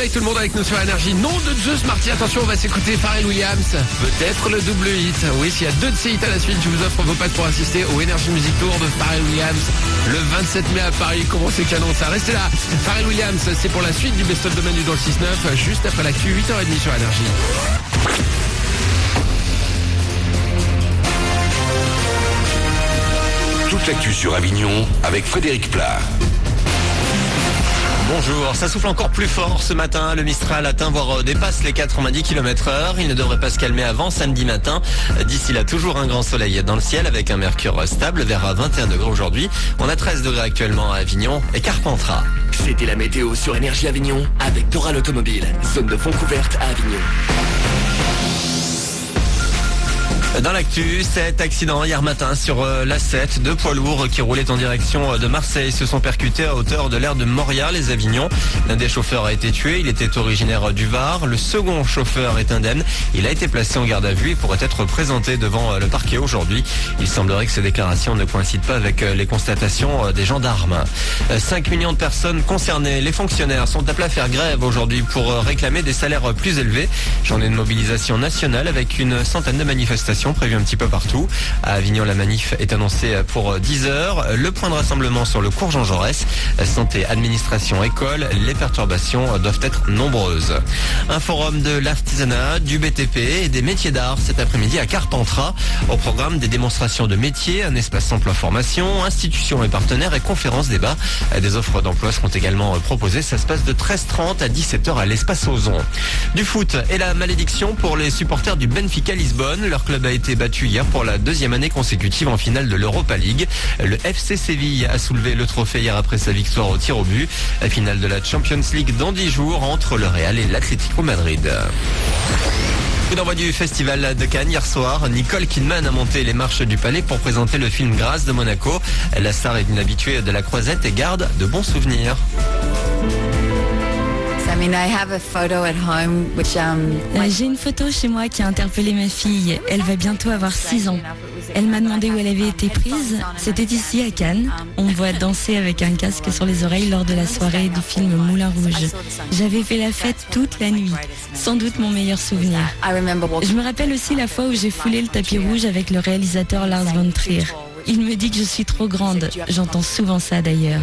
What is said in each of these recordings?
réveille tout le monde avec nous sur Énergie. Nom de Zeus Marty, attention, on va s'écouter Pharrell Williams. Peut-être le double hit. Oui, s'il y a 2 de ces hits à la suite, je vous offre vos pattes pour assister au Énergie Music Tour de Pharrell Williams le 27 mai à Paris. Comment c'est canon ça? Restez là. Pharrell Williams, c'est pour la suite du best-of de Manu dans le 6-9, juste après l'actu, 8h30 sur Énergie. Toute l'actu sur Avignon avec Frédéric Plat. Bonjour, ça souffle encore plus fort ce matin. Le Mistral atteint voire dépasse les 90 km/h. Il ne devrait pas se calmer avant samedi matin. D'ici là, toujours un grand soleil dans le ciel avec un mercure stable vers 21 degrés aujourd'hui. On a 13 degrés actuellement à Avignon et Carpentras. C'était la météo sur Énergie Avignon avec Doral Automobile, zone de fond couverte à Avignon. Dans l'actu, cet accident hier matin sur l'A7, 2 poids lourds qui roulaient en direction de Marseille se sont percutés à hauteur de l'aire de Moria, les Avignon. L'un des chauffeurs a été tué, il était originaire du Var. Le second chauffeur est indemne. Il a été placé en garde à vue et pourrait être présenté devant le parquet aujourd'hui. Il semblerait que ces déclarations ne coïncident pas avec les constatations des gendarmes. 5 millions de personnes concernées. Les fonctionnaires sont appelés à faire grève aujourd'hui pour réclamer des salaires plus élevés. Journée de mobilisation nationale avec une centaine de manifestations prévues un petit peu partout. À Avignon, la manif est annoncée pour 10h. Le point de rassemblement sur le cours Jean Jaurès. Santé, administration, école, les perturbations doivent être nombreuses. Un forum de l'artisanat, du BTP et des métiers d'art cet après-midi à Carpentras. Au programme des démonstrations de métiers, un espace emploi formation, institutions et partenaires et conférences débat. Des offres d'emploi seront également proposées. Ça se passe de 13h30 à 17h à l'espace Ozon. Du foot et la malédiction pour les supporters du Benfica Lisbonne. Leur club a été battu hier pour la 2e année consécutive en finale de l'Europa League. Le FC Séville a soulevé le trophée hier après sa victoire au tir au but. La finale de la Champions League dans 10 jours entre le Real et l'Atlético Madrid. Coup d'envoi du festival de Cannes hier soir. Nicole Kidman a monté les marches du palais pour présenter le film Grâce de Monaco. La star est une habituée de la Croisette et garde de bons souvenirs. J'ai une photo chez moi qui a interpellé ma fille. Elle va bientôt avoir 6 ans. Elle m'a demandé où elle avait été prise. C'était ici à Cannes. On me voit danser avec un casque sur les oreilles lors de la soirée du film Moulin Rouge. J'avais fait la fête toute la nuit. Sans doute mon meilleur souvenir. Je me rappelle aussi la fois où j'ai foulé le tapis rouge avec le réalisateur Lars von Trier. Il me dit que je suis trop grande, j'entends souvent ça d'ailleurs.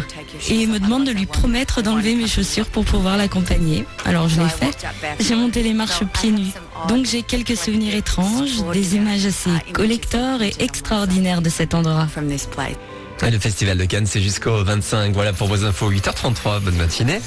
Et il me demande de lui promettre d'enlever mes chaussures pour pouvoir l'accompagner. Alors je l'ai fait, j'ai monté les marches pieds nus. Donc j'ai quelques souvenirs étranges, des images assez collector et extraordinaires de cet endroit. Le festival de Cannes c'est jusqu'au 25, voilà pour vos infos, 8h33, bonne matinée.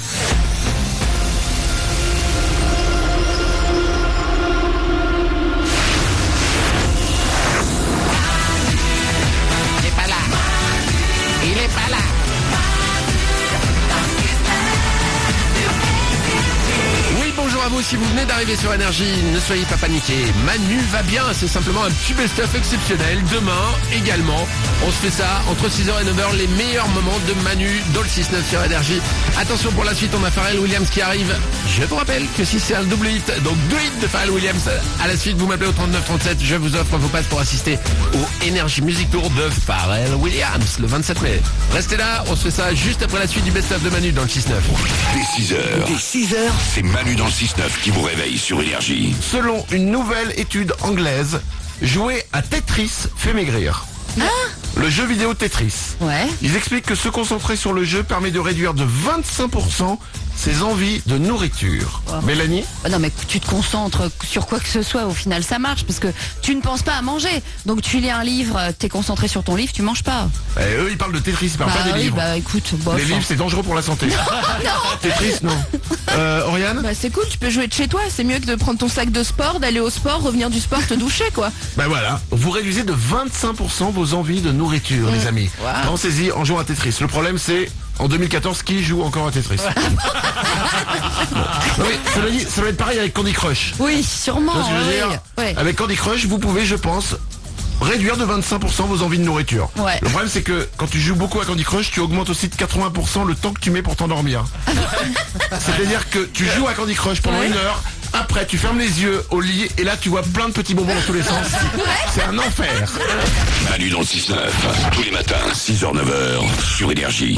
À vous, si vous venez d'arriver sur Énergie, ne soyez pas paniqués. Manu va bien, c'est simplement un petit best-of exceptionnel. Demain, également, on se fait ça entre 6h et 9h, les meilleurs moments de Manu dans le 6-9 sur Énergie. Attention pour la suite, on a Pharrell Williams qui arrive. Je vous rappelle que si c'est un double hit, donc 2 hits de Pharrell Williams, à la suite, vous m'appelez au 3937, je vous offre vos passes pour assister au Énergie Music Tour de Pharrell Williams le 27 mai. Restez là, on se fait ça juste après la suite du best-of de Manu dans le 6-9. Dès 6h, c'est Manu dans le 6-9 qui vous réveille sur Énergie. Selon une nouvelle étude anglaise, jouer à Tetris fait maigrir. Le jeu vidéo Tetris. Ouais. Ils expliquent que se concentrer sur le jeu permet de réduire de 25% ses envies de nourriture. Mélanie ? Non mais tu te concentres sur quoi que ce soit, au final ça marche parce que tu ne penses pas à manger. Donc tu lis un livre, t'es concentré sur ton livre, tu manges pas. Eux ils parlent de Tetris, ils parlent pas des livres. Bah écoute, bof. Les livres c'est dangereux pour la santé. Tetris non. Oriane ? Bah c'est cool, tu peux jouer de chez toi, c'est mieux que de prendre ton sac de sport, d'aller au sport, revenir du sport, te doucher quoi. Bah voilà, vous réduisez de 25% vos envies de nourriture les amis. Wow. Pensez-y en jouant à Tetris. Le problème c'est, en 2014, qui joue encore à Tetris? Oui, cela dit, ça va être pareil avec Candy Crush. Oui, sûrement. Tu vois ce que je veux dire ? Ouais. Avec Candy Crush, vous pouvez, je pense, réduire de 25% vos envies de nourriture. Ouais. Le problème c'est que quand tu joues beaucoup à Candy Crush, tu augmentes aussi de 80% le temps que tu mets pour t'endormir. C'est-à-dire que tu joues à Candy Crush pendant 1 heure, après tu fermes les yeux au lit et là tu vois plein de petits bonbons dans tous les sens. C'est un enfer. Manu dans le 6-9, tous les matins, 6h-9h sur Énergie.